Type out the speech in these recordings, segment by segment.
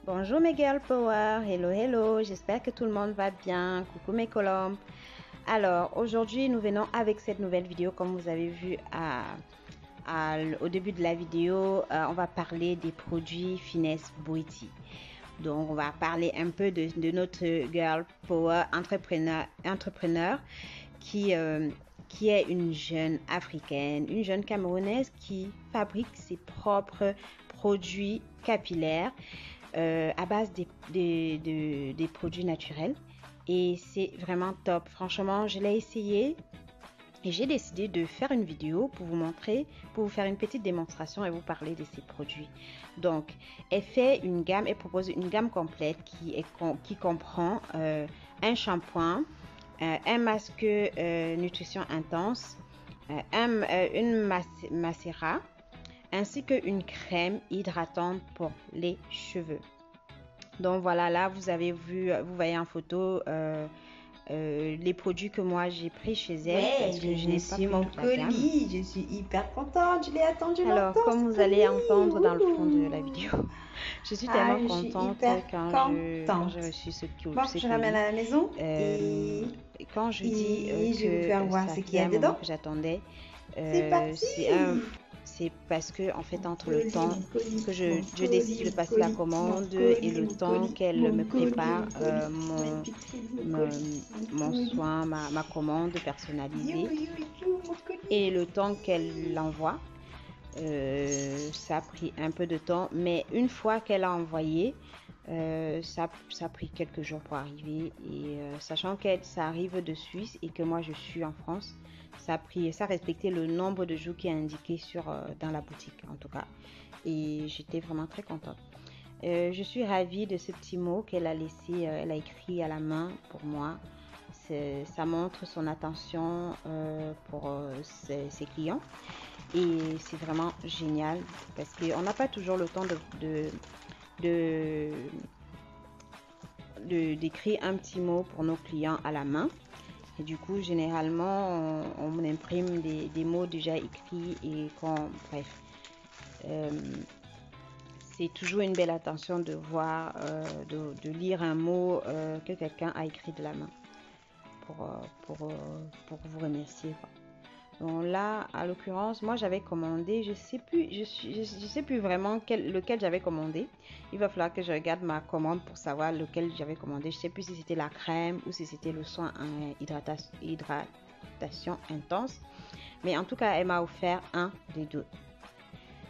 Bonjour mes girl power, hello hello, j'espère que tout le monde va bien, coucou mes colombes. Alors aujourd'hui nous venons avec cette nouvelle vidéo comme vous avez vu au début de la vidéo, on va parler des produits Finesse Beauty. Donc on va parler un peu de notre girl power entrepreneur qui est une jeune africaine, une jeune camerounaise qui fabrique ses propres produits capillaires à base des produits naturels. Et c'est vraiment top. Franchement, je l'ai essayé et j'ai décidé de faire une vidéo pour vous montrer, pour vous faire une petite démonstration et vous parler de ces produits. Donc, elle propose une gamme complète qui comprend un shampoing, un masque nutrition intense, une macérat, ainsi qu'une crème hydratante pour les cheveux. Donc voilà, là vous voyez en photo les produits que moi j'ai pris chez elle. Ouais, Parce que je n'ai pas pris mon toute la gamme. colis, je suis hyper contente, je l'ai attendu Alors, longtemps comme ce vous allez colis. entendre dans le fond de la Ouh. vidéo, je suis Ah, tellement je suis contente hyper quand j'ai contente. reçu Bon, ce je ramène colis. à la maison Euh, quand je dis et je vais vous que faire voir ça ce qu'il y faisait a un moment dedans. que j'attendais, C'est parti. c'est parce que en fait entre le Colis, temps mon colis, que mon je colis, décide de mon passer la colis, mon commande et colis, le mon temps colis, qu'elle mon me colis, prépare mon colis, mes petits colis, mon mon colis. soin, ma commande You, personnalisée you, you, mon colis. et le temps qu'elle l'envoie. Ça a pris un peu de temps, mais une fois qu'elle a envoyé, ça a pris quelques jours pour arriver. Et sachant que ça arrive de Suisse et que moi je suis en France, ça a respecté le nombre de jours qui est indiqué dans la boutique en tout cas. Et j'étais vraiment très contente. Je suis ravie de ce petit mot qu'elle a laissé, elle a écrit à la main pour moi. Ça montre son attention pour ses clients. Et c'est vraiment génial parce qu'on n'a pas toujours le temps de, d'écrire un petit mot pour nos clients à la main. Et du coup, généralement, on imprime des mots déjà écrits et bref. Euh, c'est toujours une belle attention de voir, de lire un mot que quelqu'un a écrit de la main pour, pour vous remercier, quoi. Donc là, à l'occurrence, moi j'avais commandé, je sais plus vraiment lequel j'avais commandé. Il va falloir que je regarde ma commande pour savoir lequel j'avais commandé. Je sais plus si c'était la crème ou si c'était le soin en hydratation intense. Mais en tout cas, elle m'a offert un des deux.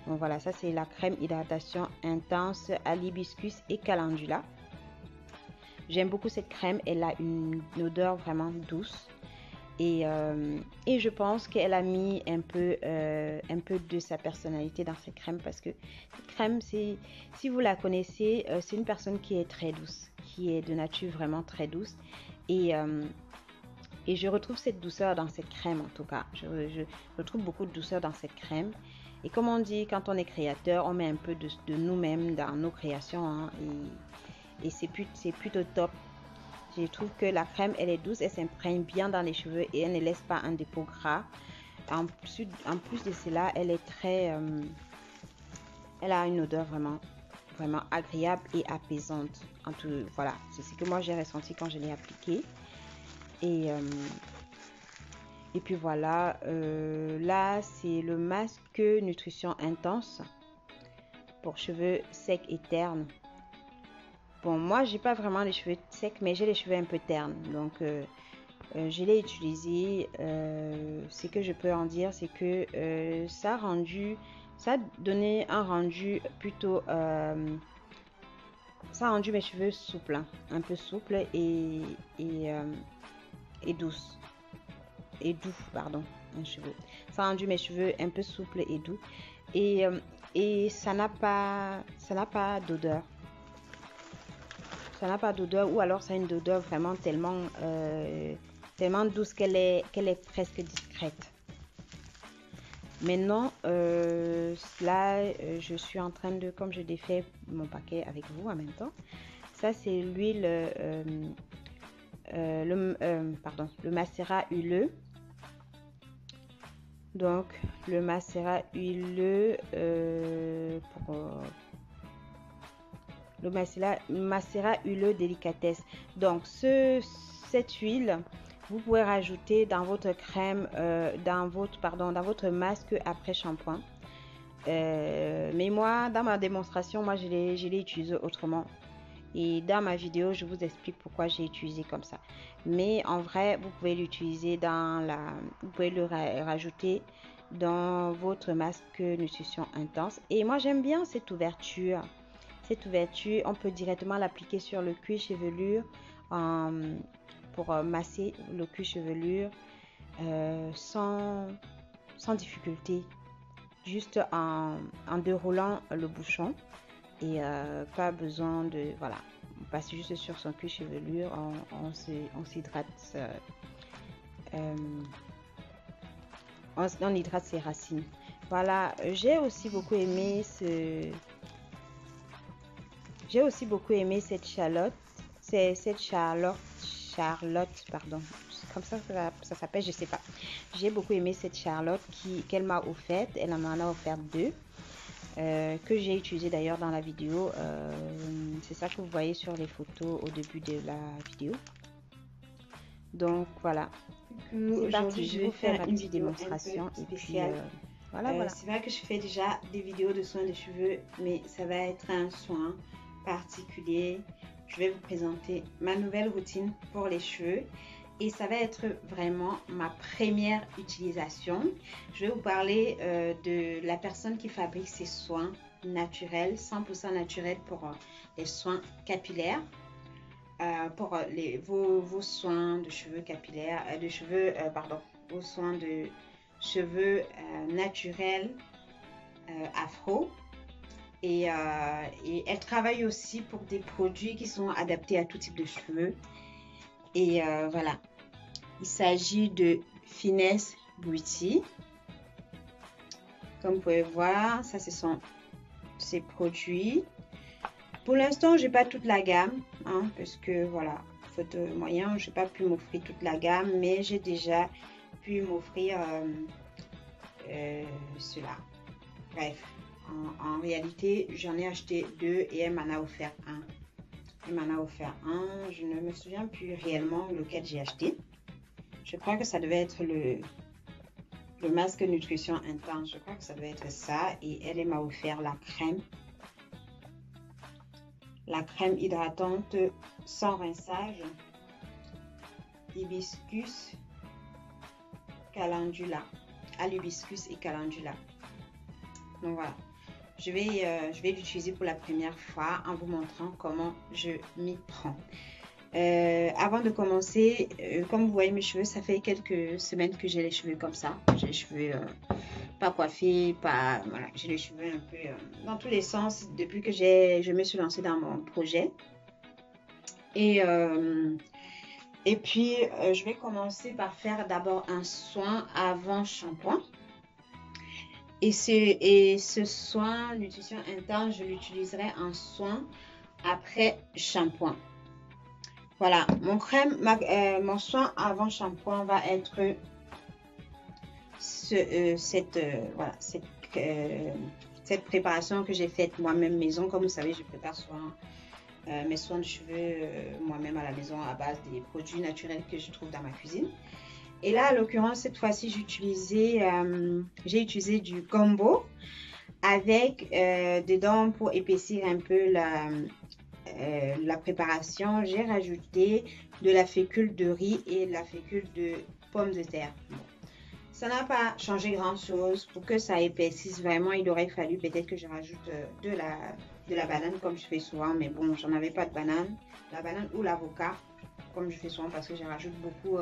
Donc voilà, ça c'est la crème hydratation intense à l'hibiscus et calendula. J'aime beaucoup cette crème, elle a une odeur vraiment douce. Et je pense qu'elle a mis un peu de sa personnalité dans cette crème parce que cette crème, si vous la connaissez, c'est une personne qui est très douce, qui est de nature vraiment très douce. Et, euh, et je retrouve cette douceur dans cette crème en tout cas. Je retrouve beaucoup de douceur dans cette crème. Et comme on dit, quand on est créateur, on met un peu de nous-mêmes dans nos créations. Hein, et c'est plutôt top. Je trouve que la crème, elle est douce, elle s'imprègne bien dans les cheveux et elle ne laisse pas un dépôt gras. En plus de cela, elle a une odeur vraiment, vraiment agréable et apaisante. Voilà, c'est ce que moi j'ai ressenti quand je l'ai appliqué. Et, euh, et puis voilà, là c'est le masque nutrition intense pour cheveux secs et ternes. Bon, moi j'ai pas vraiment les cheveux secs, mais j'ai les cheveux un peu ternes. Donc je l'ai utilisé. Ce que je peux en dire, c'est que ça a donné un rendu plutôt, ça a rendu mes cheveux souples, hein, un peu souples et, euh, et douces, et doux, pardon, un cheveu. Ça a rendu mes cheveux un peu souples et doux, et, euh, et ça n'a pas d'odeur. Ça n'a pas d'odeur ou alors ça a une odeur vraiment tellement douce qu'elle est presque discrète. Maintenant, là, je suis en train de, comme je défais mon paquet avec vous en même temps, ça c'est l'huile, le macérat huileux. Donc, le macérat huileux le macérat huileux délicatesse. Donc cette huile, vous pouvez rajouter dans votre crème, dans votre masque après shampoing. Mais moi, dans ma démonstration, moi je l'ai utilisé autrement. Et dans ma vidéo, je vous explique pourquoi j'ai utilisé comme ça. Mais en vrai, vous pouvez l'utiliser vous pouvez le rajouter dans votre masque nutrition intense. Et moi, j'aime bien cette ouverture. Cette ouverture, on peut directement l'appliquer sur le cuir chevelu pour masser le cuir chevelu sans difficulté. Juste en déroulant le bouchon. Et pas besoin de, voilà, on passe juste sur son cuir chevelu, on s'hydrate, on hydrate ses racines. Voilà, j'ai aussi beaucoup aimé cette Charlotte, pardon, comme ça s'appelle, je sais pas. J'ai beaucoup aimé cette Charlotte qu'elle m'a offerte, elle m'en a offert 2. Que j'ai utilisé d'ailleurs dans la vidéo. C'est ça que vous voyez sur les photos au début de la vidéo. Donc voilà. Aujourd'hui, je vais vous faire une petite démonstration et puis voilà. C'est vrai que je fais déjà des vidéos de soins de cheveux, mais ça va être un soin particulier. Je vais vous présenter ma nouvelle routine pour les cheveux. Et ça va être vraiment ma première utilisation. Je vais vous parler de la personne qui fabrique ces soins naturels, 100% naturels pour les soins capillaires, pour vos soins de cheveux capillaires, vos soins de cheveux naturels afro. Et elle travaille aussi pour des produits qui sont adaptés à tout type de cheveux. Et voilà, il s'agit de Finesse Beauty. Comme vous pouvez voir, ça ce sont ses produits. Pour l'instant, j'ai pas toute la gamme, hein, parce que voilà, faute de moyens, j'ai pas pu m'offrir toute la gamme, mais j'ai déjà pu m'offrir cela. Bref, en réalité, j'en ai acheté 2 et elle m'en a offert un. Je ne me souviens plus réellement lequel j'ai acheté. Je crois que ça devait être le masque nutrition intense. Je crois que ça devait être ça. Et elle m'a offert la crème. La crème hydratante sans rinçage. Hibiscus calendula. À l'hibiscus et calendula. Donc voilà. Je vais l'utiliser pour la première fois en vous montrant comment je m'y prends. Avant de commencer, comme vous voyez mes cheveux, ça fait quelques semaines que j'ai les cheveux comme ça. J'ai les cheveux pas coiffés, voilà, j'ai les cheveux un peu dans tous les sens depuis que je me suis lancée dans mon projet. Et puis, je vais commencer par faire d'abord un soin avant shampoing. Et ce soin nutrition intense, je l'utiliserai en soin après shampoing. Voilà, mon soin avant shampoing va être cette préparation que j'ai faite moi-même maison. Comme vous savez, je prépare souvent mes soins de cheveux moi-même à la maison à base des produits naturels que je trouve dans ma cuisine. Et là, en l'occurrence, cette fois-ci, j'ai utilisé du gombo avec dedans pour épaissir un peu la préparation. J'ai rajouté de la fécule de riz et de la fécule de pommes de terre. Bon. Ça n'a pas changé grand-chose. Pour que ça épaississe vraiment, il aurait fallu peut-être que je rajoute de la banane comme je fais souvent. Mais bon, j'en avais pas de banane. La banane ou l'avocat comme je fais souvent parce que je rajoute beaucoup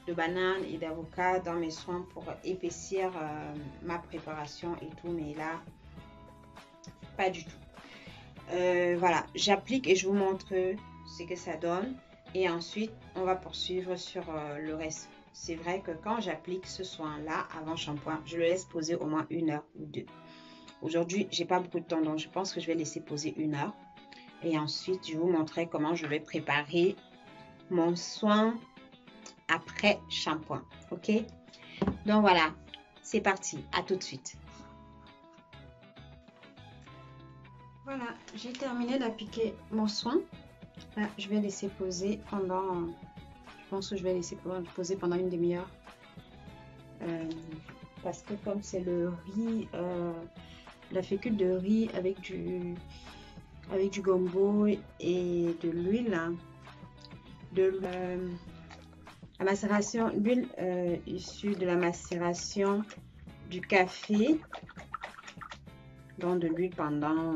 de bananes et d'avocat dans mes soins pour épaissir ma préparation et tout, mais là pas du tout. Voilà, j'applique et je vous montre ce que ça donne et ensuite on va poursuivre sur le reste. C'est vrai que quand j'applique ce soin là avant shampoing, je le laisse poser au moins 1 heure ou 2. Aujourd'hui j'ai pas beaucoup de temps, donc je pense que je vais laisser poser 1 heure et ensuite je vous montrerai comment je vais préparer mon soin après shampoing. Ok, donc voilà, c'est parti, à tout de suite. Voilà, j'ai terminé d'appliquer mon soin. Là, je vais laisser poser pendant... Je pense que je vais laisser poser pendant une demi-heure. Parce que comme c'est le riz, la fécule de riz avec du gombo et de l'huile, la macération, l'huile issue de la macération du café, donc de l'huile pendant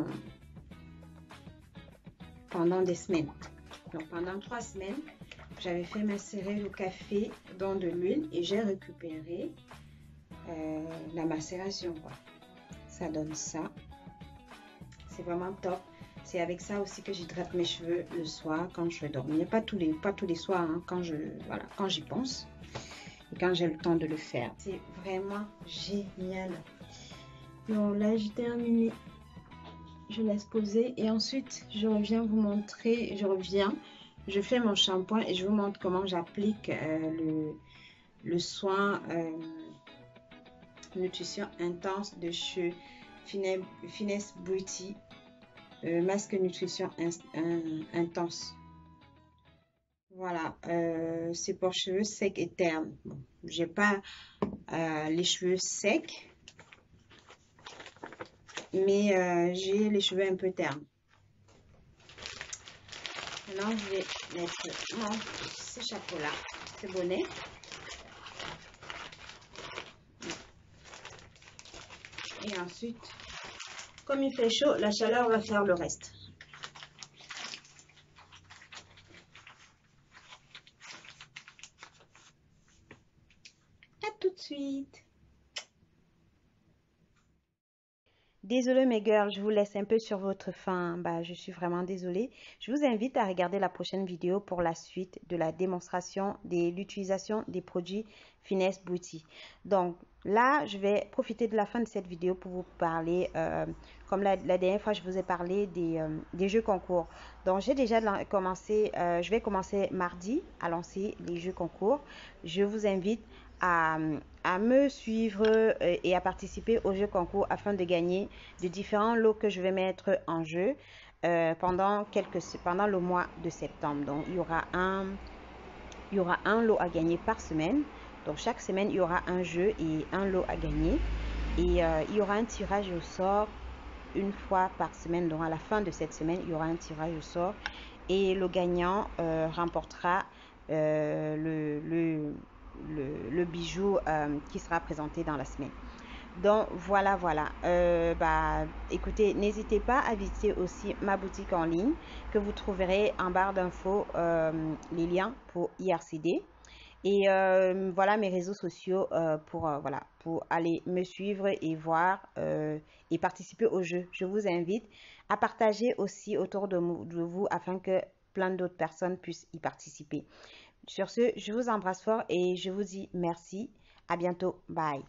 des semaines. Donc pendant 3 semaines, j'avais fait macérer le café dans de l'huile et j'ai récupéré la macération, quoi. Ça donne ça. C'est vraiment top. C'est avec ça aussi que j'hydrate mes cheveux le soir quand je vais dormir. Pas tous les soirs, hein, quand j'y pense et quand j'ai le temps de le faire. C'est vraiment génial. Bon, là j'ai terminé. Je laisse poser et ensuite je reviens vous montrer. Je fais mon shampoing et je vous montre comment j'applique le soin nutrition intense de chez Finesse Beauty. Masque nutrition intense. Voilà, c'est pour cheveux secs et ternes. Bon, j'ai pas les cheveux secs, mais j'ai les cheveux un peu ternes. Maintenant, je vais mettre ce chapeau-là, ce bonnet. Et ensuite, comme il fait chaud, la chaleur va faire le reste. À tout de suite. Désolée mes girls, je vous laisse un peu sur votre faim. Je suis vraiment désolée. Je vous invite à regarder la prochaine vidéo pour la suite de la démonstration de l'utilisation des produits Finesse Beauty. Donc là, je vais profiter de la fin de cette vidéo pour vous parler, comme la dernière fois, je vous ai parlé des jeux concours. Donc j'ai déjà commencé, je vais commencer mardi à lancer les jeux concours. Je vous invite à me suivre et à participer aux jeux concours afin de gagner de différents lots que je vais mettre en jeu pendant le mois de septembre. Donc il y aura un lot à gagner par semaine. Donc chaque semaine il y aura un jeu et un lot à gagner, et il y aura un tirage au sort une fois par semaine. Donc à la fin de cette semaine il y aura un tirage au sort et le gagnant remportera le bijou qui sera présenté dans la semaine. Donc voilà. Écoutez, n'hésitez pas à visiter aussi ma boutique en ligne que vous trouverez en barre d'infos, les liens pour IRCD. Et voilà mes réseaux sociaux pour aller me suivre et voir et participer au jeu. Je vous invite à partager aussi autour de vous afin que plein d'autres personnes puissent y participer. Sur ce, je vous embrasse fort et je vous dis merci. À bientôt. Bye.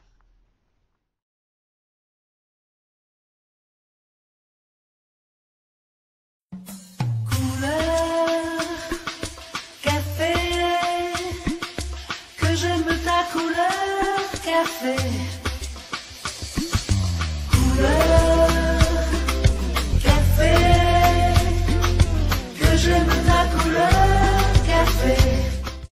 Couleur café, que j'aime ta couleur café.